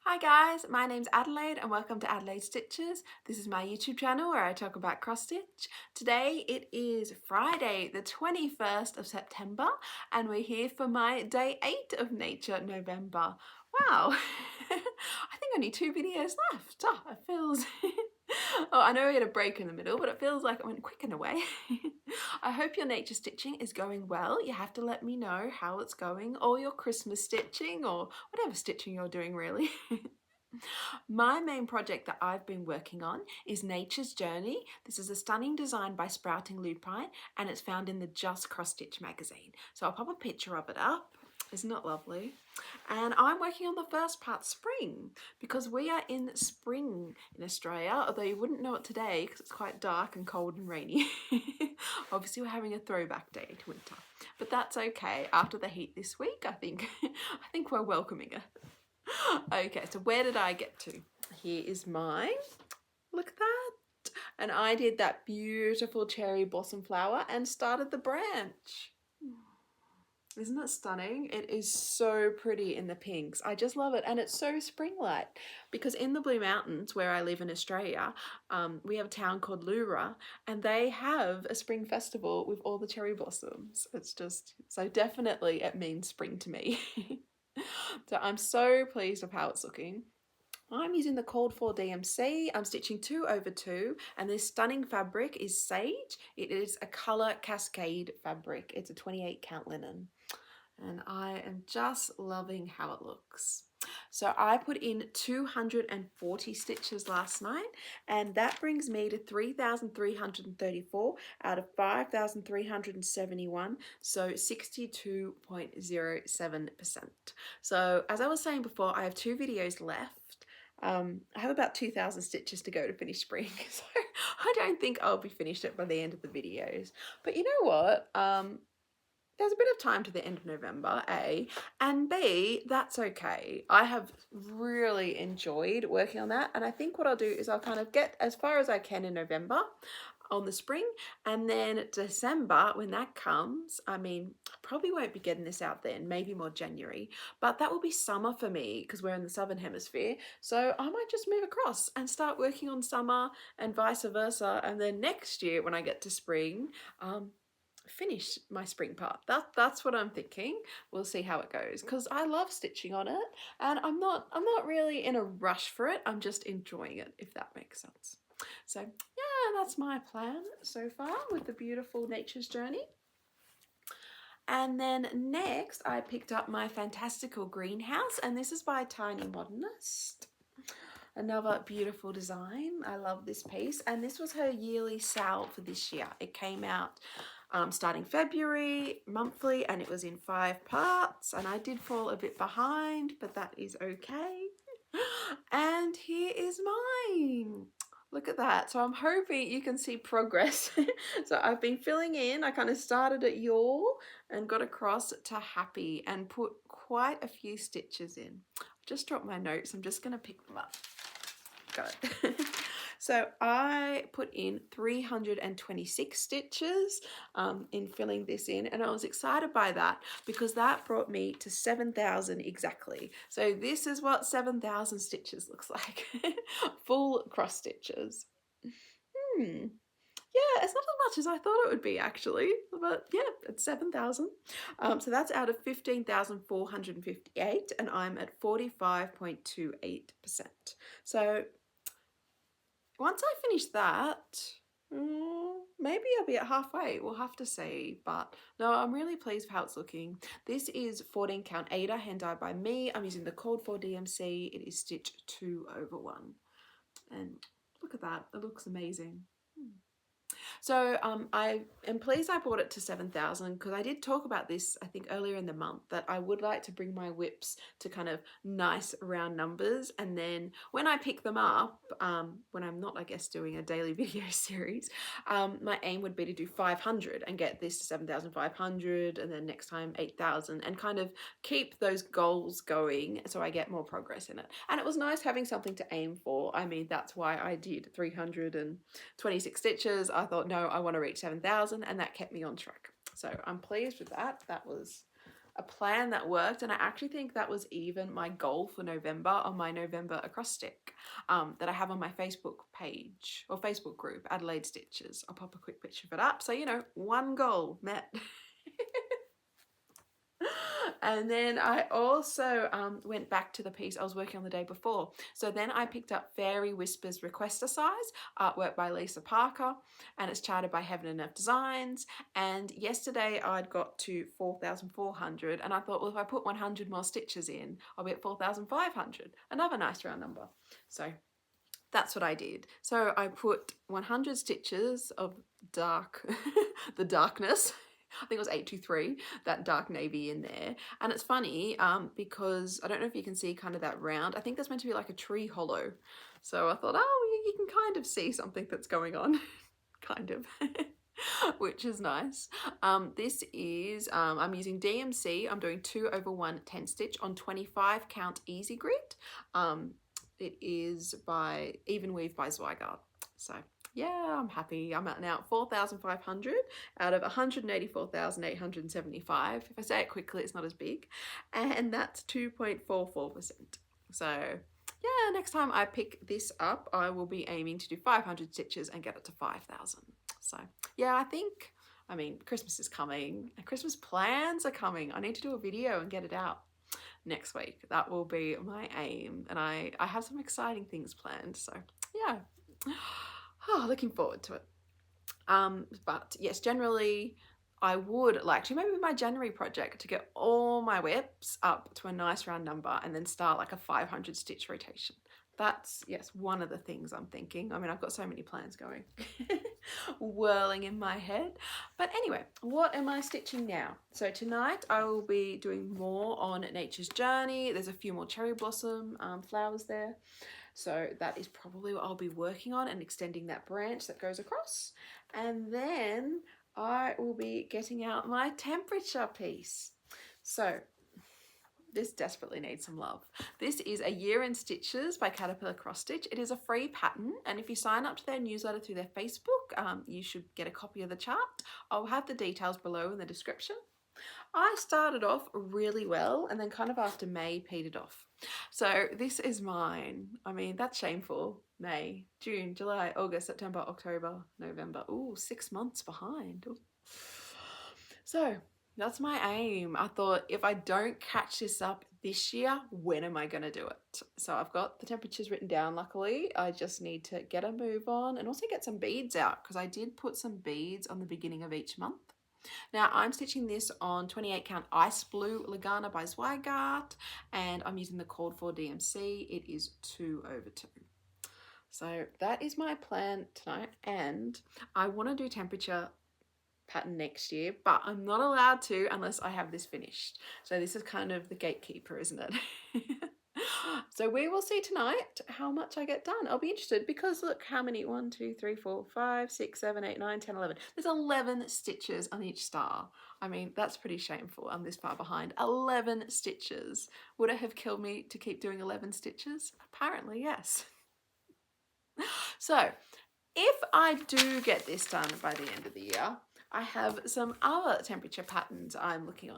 Hi guys, my name's Adelaide and welcome to Adelaide Stitches. This is my YouTube channel where I talk about cross stitch. Today it is Friday the 21st of September and we're here for my day 8 of Nature November. Wow, I think only 2 videos left. Oh, it feels... Oh, I know we had a break in the middle, but it feels like it went quick in a way. I hope your nature stitching is going well. You have to let me know how it's going, or your Christmas stitching, or whatever stitching you're doing really. My main project that I've been working on is Nature's Journey. This is a stunning design by Sprouting Lupine and it's found in the Just Cross Stitch magazine. So I'll pop a picture of it up. Isn't it lovely? And I'm working on the first part, spring, because we are in spring in Australia, although you wouldn't know it today because it's quite dark and cold and rainy. Obviously we're having a throwback day to winter, but that's okay. After the heat this week, I think we're welcoming it. Okay, so where did I get to? Here is mine. Look at that. And I did that beautiful cherry blossom flower and started the branch. Isn't it stunning? It is so pretty in the pinks. I just love it. And it's so spring-like because in the Blue Mountains where I live in Australia, we have a town called Lura and they have a spring festival with all the cherry blossoms. It's just, so definitely it means spring to me. So I'm so pleased with how it's looking. I'm using the called for DMC. I'm stitching 2/2 and this stunning fabric is Sage. It is a colour cascade fabric. It's a 28 count linen and I am just loving how it looks. So I put in 240 stitches last night and that brings me to 3,334 out of 5,371, so 62.07%. So as I was saying before, I have 2 videos left. I have about 2,000 stitches to go to finish spring, so I don't think I'll be finished it by the end of the videos. But you know what? There's a bit of time to the end of November, A, and B, that's okay. I have really enjoyed working on that, and I think what I'll do is I'll kind of get as far as I can in November on the spring, and then December, when that comes, I mean, I probably won't be getting this out then, maybe more January, but that will be summer for me because we're in the Southern Hemisphere, so I might just move across and start working on summer and vice versa, and then next year when I get to spring, finish my spring part. That's what I'm thinking. We'll see how it goes because I love stitching on it and I'm not really in a rush for it. I'm just enjoying it, if that makes sense. So yeah, that's my plan so far with the beautiful Nature's Journey. And then next I picked up my Fantastical Greenhouse and this is by Tiny Modernist. Another beautiful design. I love this piece and this was her yearly sale for this year. It came out starting February monthly and it was in 5 parts and I did fall a bit behind, but that is okay. And here is mine. Look at that. So I'm hoping you can see progress. So I've been filling in. I kind of started at yawl and got across to happy and put quite a few stitches in. Just dropped my notes. I'm just going to pick them up. Got it. So I put in 326 stitches in filling this in and I was excited by that because that brought me to 7,000 exactly. So this is what 7,000 stitches looks like. Full cross stitches. Yeah, it's not as much as I thought it would be actually, but yeah, it's 7,000. So that's out of 15,458 and I'm at 45.28%. So once I finish that, maybe I'll be at halfway. We'll have to see. But no, I'm really pleased with how it's looking. This is 14 count Aida, hand dyed by me. I'm using the called for DMC. It is stitch 2/1. And look at that. It looks amazing. So I am pleased I brought it to 7,000 because I did talk about this, I think, earlier in the month, that I would like to bring my whips to kind of nice round numbers. And then when I pick them up, when I'm not, I guess, doing a daily video series, my aim would be to do 500 and get this to 7,500 and then next time 8,000 and kind of keep those goals going so I get more progress in it. And it was nice having something to aim for. I mean, that's why I did 326 stitches. I thought, no, I want to reach 7,000 and that kept me on track. So I'm pleased with that. That was a plan that worked, and I actually think that was even my goal for November on my November acrostic that I have on my Facebook page or Facebook group, Adelaide Stitches. I'll pop a quick picture of it up. So, you know, one goal met. And then I also went back to the piece I was working on the day before. So then I picked up Fairy Whispers Requester Size, artwork by Lisa Parker, and it's charted by Heaven and Earth Designs. And yesterday I'd got to 4,400, and I thought, well, if I put 100 more stitches in, I'll be at 4,500. Another nice round number. So that's what I did. So I put 100 stitches of dark, the darkness. I think it was 823, that dark navy in there. And it's funny because I don't know if you can see kind of that round. I think that's meant to be like a tree hollow. So I thought, oh, you can kind of see something that's going on, kind of, which is nice. This is, I'm using DMC. I'm doing 2/1 10 stitch on 25 count easy grid. It is by Even Weave by Zweigart. So yeah, I'm happy. I'm now at 4,500 out of 184,875. If I say it quickly, it's not as big. And that's 2.44%. So yeah, next time I pick this up, I will be aiming to do 500 stitches and get it to 5,000. So yeah, I mean, Christmas is coming and Christmas plans are coming. I need to do a video and get it out next week. That will be my aim, and I have some exciting things planned, so yeah. Oh, looking forward to it. But yes, generally I would like to, maybe my January project, to get all my whips up to a nice round number and then start like a 500 stitch rotation. That's, yes, one of the things I'm thinking. I mean, I've got so many plans going, whirling in my head. But anyway, what am I stitching now? So tonight I will be doing more on Nature's Journey. There's a few more cherry blossom flowers there. So that is probably what I'll be working on, and extending that branch that goes across. And then I will be getting out my temperature piece. So this desperately needs some love. This is A Year in Stitches by Caterpillar Cross Stitch. It is a free pattern, and if you sign up to their newsletter through their Facebook, you should get a copy of the chart. I'll have the details below in the description. I started off really well, and then kind of after May petered off. So this is mine. I mean, that's shameful. May, June, July, August, September, October, November. Ooh, 6 months behind. Ooh. So that's my aim. I thought, if I don't catch this up this year, when am I going to do it? So I've got the temperatures written down, luckily. I just need to get a move on and also get some beads out, because I did put some beads on the beginning of each month. Now I'm stitching this on 28 count Ice Blue Lagana by Zweigart, and I'm using the called for DMC. It is 2/2. So that is my plan tonight, and I want to do temperature pattern next year, but I'm not allowed to unless I have this finished. So this is kind of the gatekeeper, isn't it? So we will see tonight how much I get done. I'll be interested, because look how many, 1, 2, 3, 4, 5, 6, 7, 8, 9, 10, 11. There's 11 stitches on each star. I mean, that's pretty shameful. I'm this far behind. 11 stitches. Would it have killed me to keep doing 11 stitches? Apparently, yes. So if I do get this done by the end of the year, I have some other temperature patterns I'm looking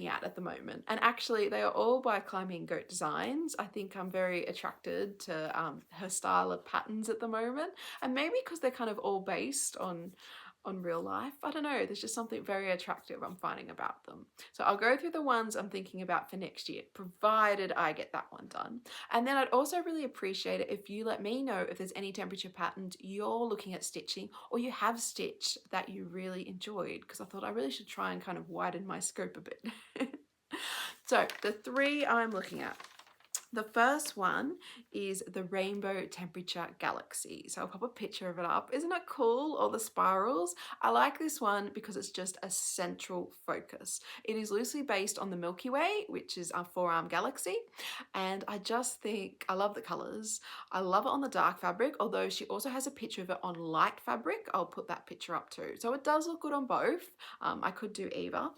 at the moment, and actually they are all by Climbing Goat Designs. I think I'm very attracted to her style of patterns at the moment, and maybe because they're kind of all based on real life. I don't know, there's just something very attractive I'm finding about them. So I'll go through the ones I'm thinking about for next year, provided I get that one done. And then I'd also really appreciate it if you let me know if there's any temperature patterns you're looking at stitching, or you have stitched that you really enjoyed, because I thought I really should try and kind of widen my scope a bit. So the 3 I'm looking at. The first one is the Rainbow Temperature Galaxy. So I'll pop a picture of it up. Isn't it cool, all the spirals? I like this one because it's just a central focus. It is loosely based on the Milky Way, which is our 4-arm galaxy. And I just think, I love the colors. I love it on the dark fabric, although she also has a picture of it on light fabric. I'll put that picture up too. So it does look good on both. I could do either.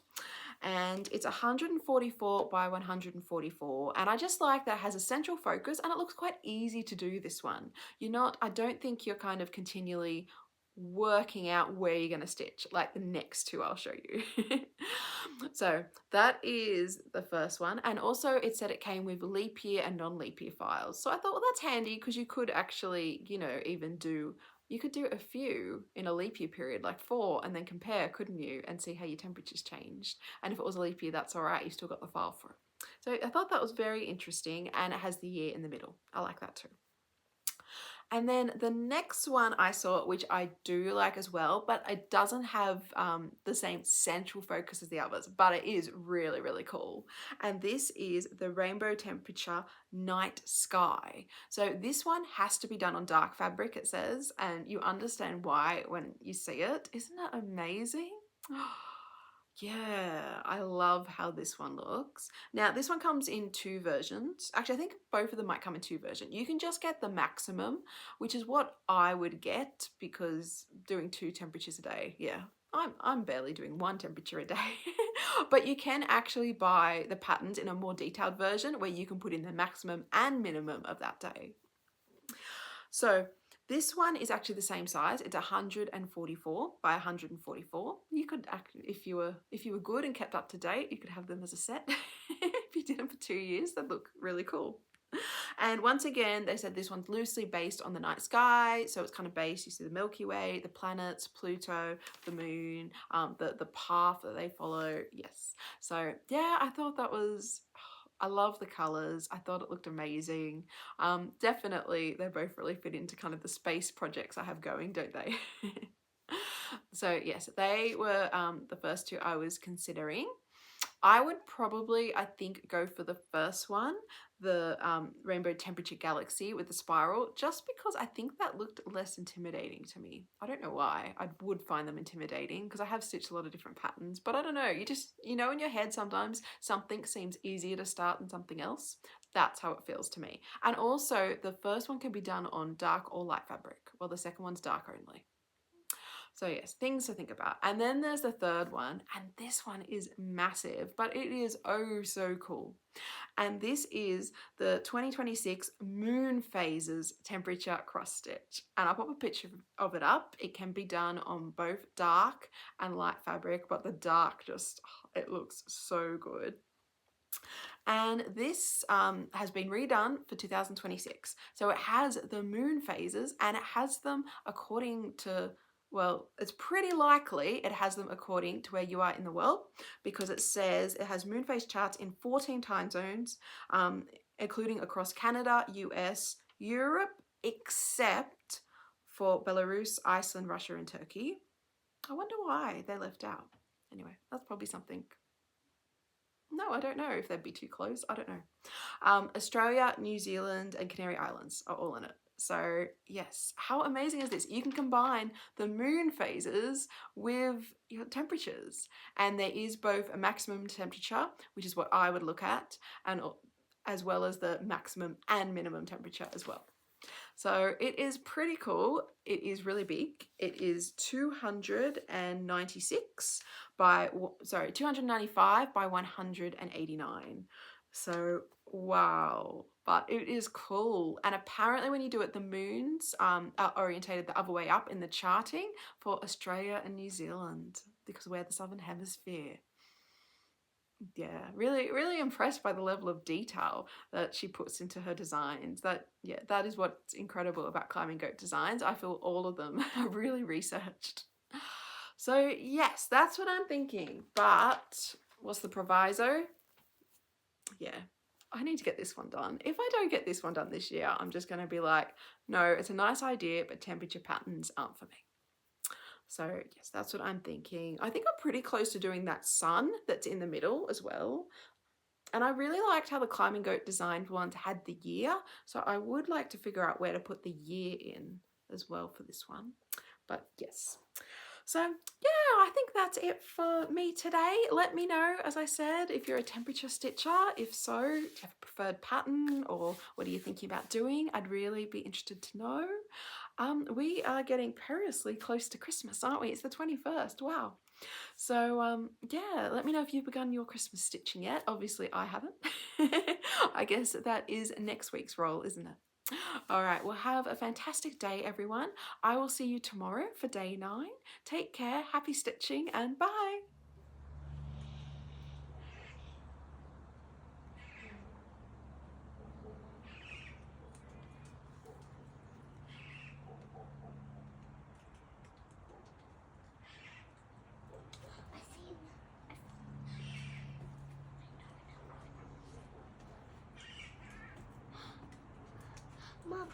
And it's 144 by 144, and I just like that it has a central focus, and it looks quite easy to do this one. I don't think you're kind of continually working out where you're going to stitch, like the next two I'll show you. So that is the first one, and also it said it came with leap year and non-leap year files, so I thought, well, that's handy because you could actually, you know, even do, you could do a few in a leap year period, like 4, and then compare, couldn't you, and see how your temperatures changed. And if it was a leap year, that's all right, you still got the file for it. So I thought that was very interesting, and it has the year in the middle. I like that too. And then the next one I saw, which I do like as well, but it doesn't have the same central focus as the others, but it is really, really cool. And this is the Rainbow Temperature Night Sky. So this one has to be done on dark fabric, it says, and you understand why when you see it. Isn't that amazing? Yeah, I love how this one looks. Now, this one comes in 2 versions. Actually, I think both of them might come in 2 versions. You can just get the maximum, which is what I would get because doing 2 temperatures a day, yeah, I'm barely doing 1 temperature a day. But you can actually buy the patterns in a more detailed version where you can put in the maximum and minimum of that day. So this one is actually the same size. It's 144 by 144. You could actually, if you were good and kept up to date, you could have them as a set. If you did them for 2 years, that'd look really cool. And once again, they said this one's loosely based on the night sky. So it's kind of based, you see the Milky Way, the planets, Pluto, the moon, the path that they follow. Yes. So yeah, I thought that was, I love the colors. I thought it looked amazing. Definitely, they both really fit into kind of the space projects I have going, don't they? So yes, they were the first 2 I was considering. I would probably, I think, go for the first one, the Rainbow Temperature Galaxy with the spiral, just because I think that looked less intimidating to me. I don't know why. I would find them intimidating because I have stitched a lot of different patterns, but I don't know. You know in your head sometimes something seems easier to start than something else. That's how it feels to me. And also, the first one can be done on dark or light fabric, while the second one's dark only. So yes, things to think about. And then there's the third one, and this one is massive, but it is oh so cool. And this is the 2026 Moon Phases Temperature Cross Stitch. And I'll pop a picture of it up. It can be done on both dark and light fabric, but the dark just, it looks so good. And this has been redone for 2026. So it has the moon phases and it has them according to, well, it's pretty likely it has them according to where you are in the world, because it says it has moon phase charts in 14 time zones, including across Canada, US, Europe, except for Belarus, Iceland, Russia, and Turkey. I wonder why they left out. Anyway, that's probably something. No, I don't know if they'd be too close. I don't know. Australia, New Zealand, and Canary Islands are all in it. So yes, how amazing is this? You can combine the moon phases with your temperatures, and there is both a maximum temperature, which is what I would look at, and as well as the maximum and minimum temperature as well. So it is pretty cool. It is really big. It is 296 by, sorry, 295 by 189. So wow, but it is cool. And apparently when you do it, the moons are orientated the other way up in the charting for Australia and New Zealand because we're the Southern Hemisphere. Yeah, really impressed by the level of detail that she puts into her designs. That is what's incredible about Climbing Goat designs. I feel all of them are really researched. So yes, that's what I'm thinking. But what's the proviso? Yeah, I need to get this one done. If I don't get this one done this year, I'm just going to be like, no, it's a nice idea, but temperature patterns aren't for me. So yes, that's what I'm thinking. I think I'm pretty close to doing that sun that's in the middle as well. And I really liked how the Climbing Goat designed ones had the year. So I would like to figure out where to put the year in as well for this one. But yes. So yeah, I think that's it for me today. Let me know, as I said, if you're a temperature stitcher. If so, do you have a preferred pattern or what are you thinking about doing? I'd really be interested to know. We are getting perilously close to Christmas, aren't we? It's the 21st. Wow. So yeah, let me know if you've begun your Christmas stitching yet. Obviously I haven't. I guess that is next week's role, isn't it? All right, well, have a fantastic day, everyone. I will see you tomorrow for day 9. Take care, happy stitching, and bye. Mom,